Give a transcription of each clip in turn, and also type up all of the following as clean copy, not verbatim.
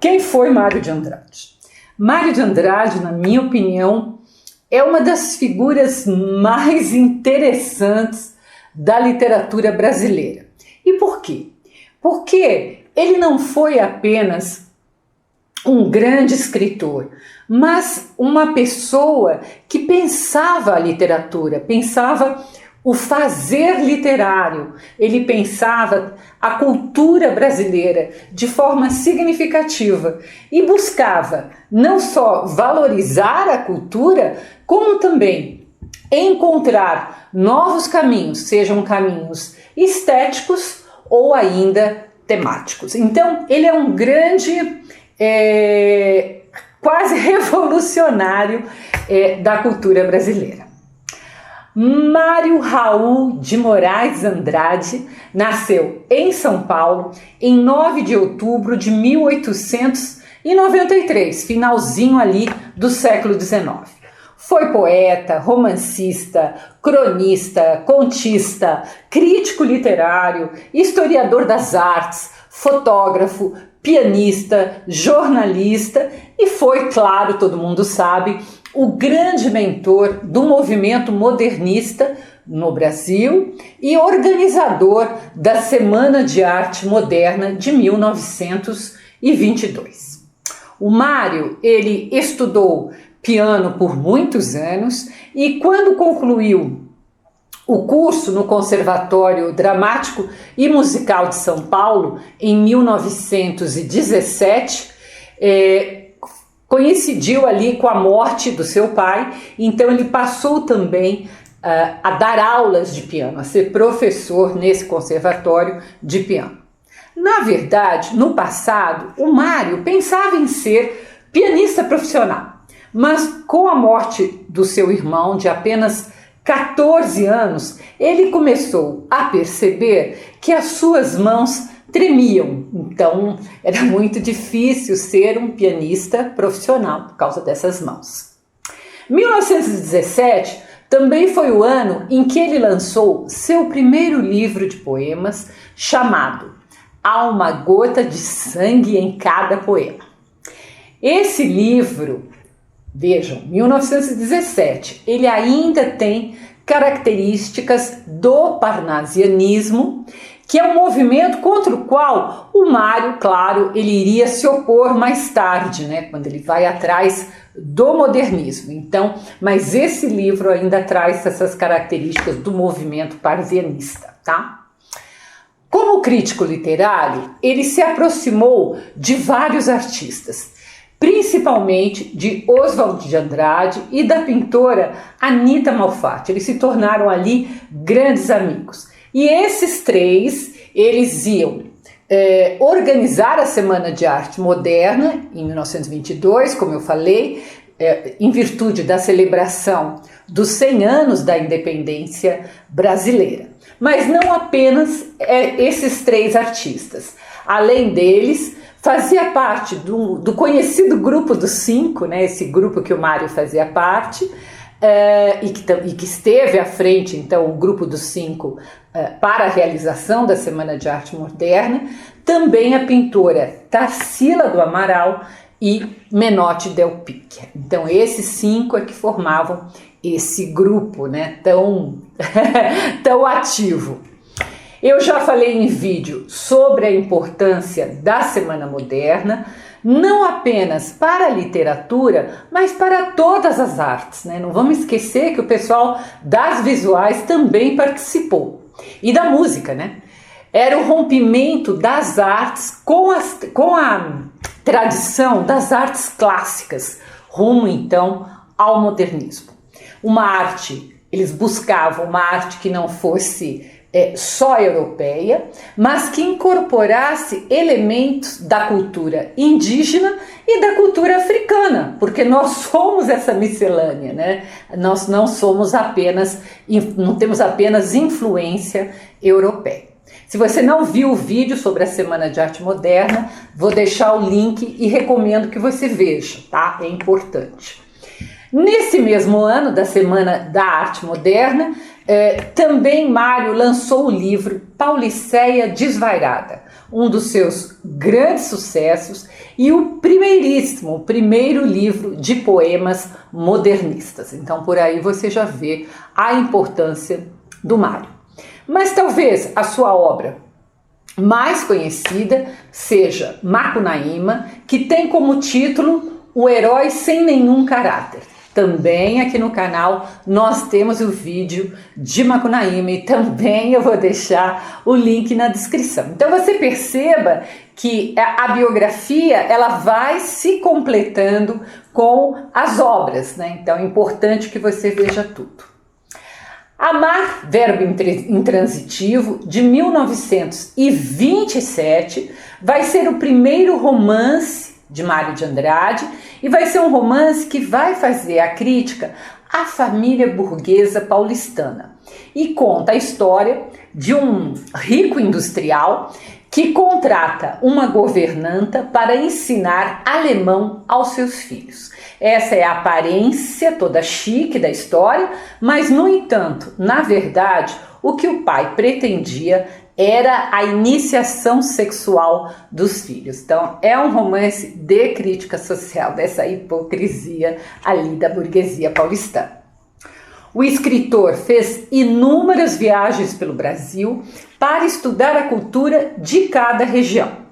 Quem foi Mário de Andrade? Mário de Andrade, na minha opinião, é uma das figuras mais interessantes da literatura brasileira. E por quê? Porque ele não foi apenas um grande escritor, mas uma pessoa que pensava a literatura, pensava o fazer literário, ele pensava a cultura brasileira de forma significativa e buscava não só valorizar a cultura, como também encontrar novos caminhos, sejam caminhos estéticos ou ainda temáticos. Então, ele é um grande, quase revolucionário da cultura brasileira. Mário Raul de Moraes Andrade nasceu em São Paulo em 9 de outubro de 1893, finalzinho ali do século XIX. Foi poeta, romancista, cronista, contista, crítico literário, historiador das artes, fotógrafo, pianista, jornalista e foi, claro, todo mundo sabe, o grande mentor do movimento modernista no Brasil e organizador da Semana de Arte Moderna de 1922. O Mário, ele estudou piano por muitos anos e quando concluiu o curso no Conservatório Dramático e Musical de São Paulo, em 1917, coincidiu ali com a morte do seu pai, então ele passou também a dar aulas de piano, a ser professor nesse conservatório de piano. Na verdade, no passado, o Mário pensava em ser pianista profissional, mas com a morte do seu irmão de apenas 14 anos, ele começou a perceber que as suas mãos tremiam, então era muito difícil ser um pianista profissional por causa dessas mãos. 1917 também foi o ano em que ele lançou seu primeiro livro de poemas chamado Há uma Gota de Sangue em Cada Poema. Esse livro, vejam, 1917, ele ainda tem características do parnasianismo, que é um movimento contra o qual o Mário, claro, ele iria se opor mais tarde, né, quando ele vai atrás do modernismo. Então, mas esse livro ainda traz essas características do movimento parnasianista, tá? Como crítico literário, ele se aproximou de vários artistas, principalmente de Oswald de Andrade e da pintora Anita Malfatti. Eles se tornaram ali grandes amigos. E esses três, eles iam organizar a Semana de Arte Moderna em 1922, como eu falei, em virtude da celebração dos 100 anos da independência brasileira. Mas não apenas esses três artistas. Além deles, fazia parte do conhecido grupo dos 5, né, esse grupo que o Mário fazia parte, e que esteve à frente, então, o grupo dos 5 para a realização da Semana de Arte Moderna, também a pintora Tarsila do Amaral e Menotti Del Pic. Então, esses 5 é que formavam esse grupo, né, tão ativo. Eu já falei em vídeo sobre a importância da Semana Moderna, não apenas para a literatura, mas para todas as artes, né? Não vamos esquecer que o pessoal das visuais também participou. E da música, né? Era o rompimento das artes com a tradição das artes clássicas, rumo então ao modernismo. Eles buscavam uma arte que não fosse só europeia, mas que incorporasse elementos da cultura indígena e da cultura africana, porque nós somos essa miscelânea, né? Nós não temos apenas influência europeia. Se você não viu o vídeo sobre a Semana de Arte Moderna, vou deixar o link e recomendo que você veja, tá? É importante. Nesse mesmo ano da Semana da Arte Moderna, também Mário lançou o livro Pauliceia Desvairada, um dos seus grandes sucessos e o primeiro livro de poemas modernistas. Então por aí você já vê a importância do Mário. Mas talvez a sua obra mais conhecida seja Macunaíma, que tem como título O Herói Sem Nenhum Caráter. Também aqui no canal nós temos o vídeo de Macunaíma e também eu vou deixar o link na descrição. Então você perceba que a biografia ela vai se completando com as obras, né? Então é importante que você veja tudo. Amar, verbo intransitivo, de 1927, vai ser o primeiro romance de Mário de Andrade e vai ser um romance que vai fazer a crítica à família burguesa paulistana e conta a história de um rico industrial que contrata uma governanta para ensinar alemão aos seus filhos. Essa é a aparência toda chique da história, mas no entanto, na verdade, o que o pai pretendia era a iniciação sexual dos filhos. Então é um romance de crítica social dessa hipocrisia ali da burguesia paulistana. O escritor fez inúmeras viagens pelo Brasil para estudar a cultura de cada região.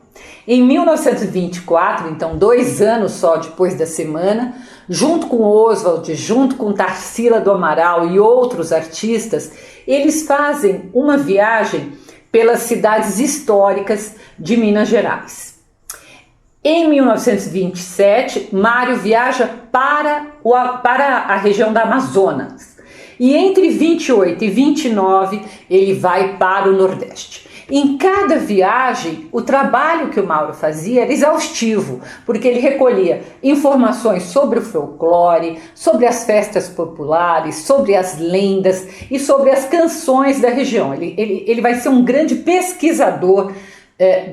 Em 1924, então 2 anos só depois da Semana, junto com Oswald, junto com Tarsila do Amaral e outros artistas, eles fazem uma viagem pelas cidades históricas de Minas Gerais. Em 1927, Mário viaja para a região da Amazonas. E entre 28 e 29, ele vai para o Nordeste. Em cada viagem, o trabalho que o Mário fazia era exaustivo, porque ele recolhia informações sobre o folclore, sobre as festas populares, sobre as lendas e sobre as canções da região. Ele vai ser um grande pesquisador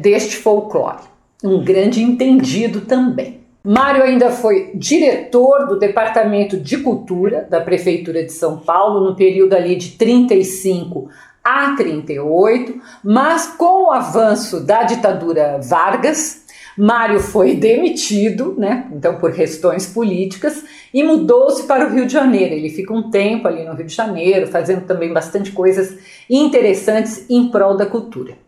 deste folclore, um grande entendido também. Mário ainda foi diretor do Departamento de Cultura da Prefeitura de São Paulo no período ali de 35 a 38, mas com o avanço da ditadura Vargas, Mário foi demitido, né? Então por questões políticas, e mudou-se para o Rio de Janeiro. Ele fica um tempo ali no Rio de Janeiro, fazendo também bastante coisas interessantes em prol da cultura.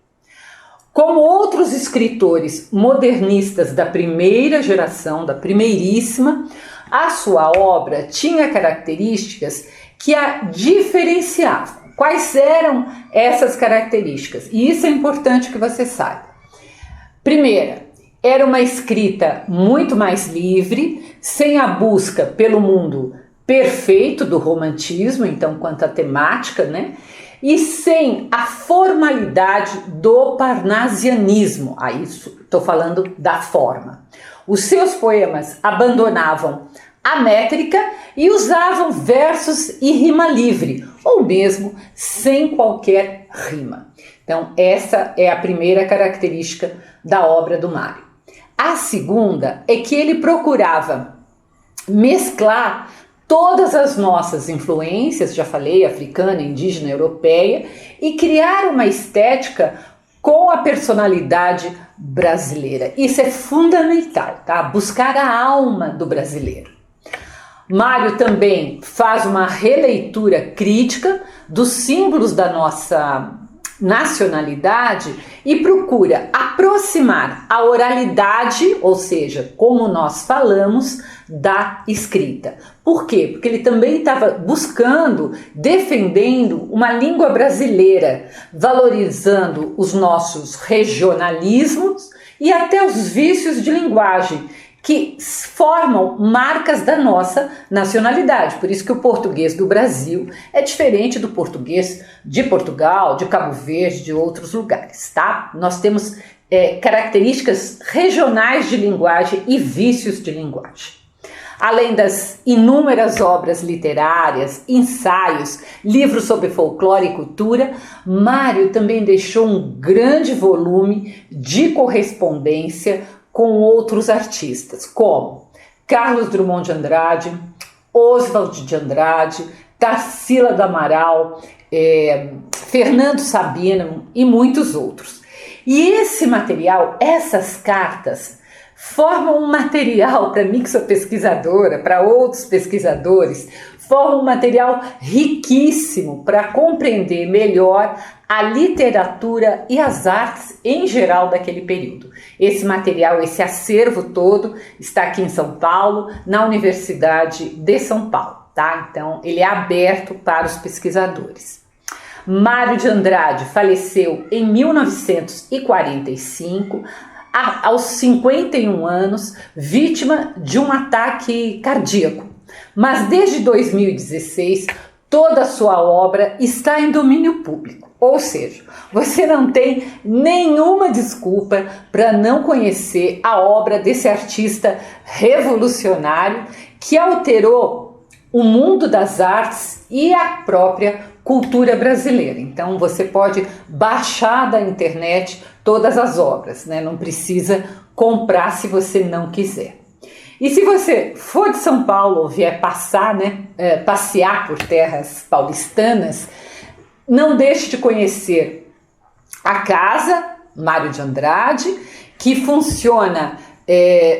Como outros escritores modernistas da primeira geração, da primeiríssima, a sua obra tinha características que a diferenciavam. Quais eram essas características? E isso é importante que você saiba. Primeira, era uma escrita muito mais livre, sem a busca pelo mundo perfeito do romantismo, então quanto à temática, né? E sem a formalidade do parnasianismo. Aí estou falando da forma. Os seus poemas abandonavam a métrica e usavam versos e rima livre, ou mesmo sem qualquer rima. Então essa é a primeira característica da obra do Mário. A segunda é que ele procurava mesclar todas as nossas influências, já falei, africana, indígena, europeia, e criar uma estética com a personalidade brasileira. Isso é fundamental, tá? Buscar a alma do brasileiro. Mário também faz uma releitura crítica dos símbolos da nossa nacionalidade e procura aproximar a oralidade, ou seja, como nós falamos, da escrita. Por quê? Porque ele também estava buscando, defendendo uma língua brasileira, valorizando os nossos regionalismos e até os vícios de linguagem, que formam marcas da nossa nacionalidade. Por isso que o português do Brasil é diferente do português de Portugal, de Cabo Verde, de outros lugares, tá? Nós temos características regionais de linguagem e vícios de linguagem. Além das inúmeras obras literárias, ensaios, livros sobre folclore e cultura, Mário também deixou um grande volume de correspondência com outros artistas, como Carlos Drummond de Andrade, Oswald de Andrade, Tarsila do Amaral, Fernando Sabino e muitos outros. E esse material, essas cartas, formam um material para mim, que sou pesquisadora, para outros pesquisadores, formam um material riquíssimo para compreender melhor a literatura e as artes em geral daquele período. Esse material, esse acervo todo, está aqui em São Paulo, na Universidade de São Paulo, tá? Então, ele é aberto para os pesquisadores. Mário de Andrade faleceu em 1945, aos 51 anos, vítima de um ataque cardíaco. Mas desde 2016, toda a sua obra está em domínio público. Ou seja, você não tem nenhuma desculpa para não conhecer a obra desse artista revolucionário que alterou o mundo das artes e a própria cultura brasileira. Então você pode baixar da internet todas as obras, né? Não precisa comprar se você não quiser. E se você for de São Paulo ou vier passar, passear por terras paulistanas, não deixe de conhecer a Casa Mário de Andrade, que funciona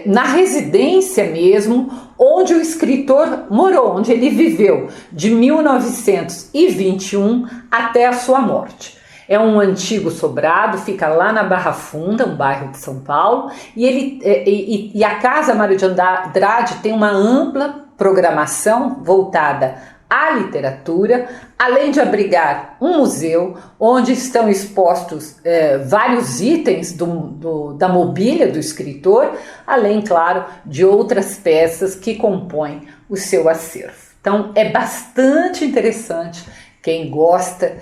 na residência mesmo, onde o escritor morou, onde ele viveu de 1921 até a sua morte. É um antigo sobrado, fica lá na Barra Funda, um bairro de São Paulo, e a Casa Mário de Andrade tem uma ampla programação voltada à literatura, além de abrigar um museu onde estão expostos vários itens da mobília do escritor, além, claro, de outras peças que compõem o seu acervo. Então é bastante interessante quem gosta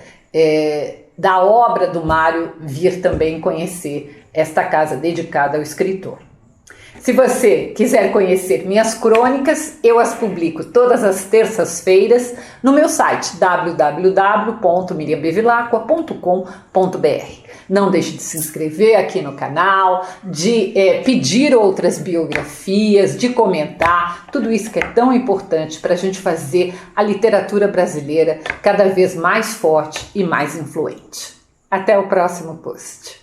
da obra do Mário vir também conhecer esta casa dedicada ao escritor. Se você quiser conhecer minhas crônicas, eu as publico todas as terças-feiras no meu site www.miriambevilacqua.com.br. Não deixe de se inscrever aqui no canal, de pedir outras biografias, de comentar, tudo isso que é tão importante para a gente fazer a literatura brasileira cada vez mais forte e mais influente. Até o próximo post.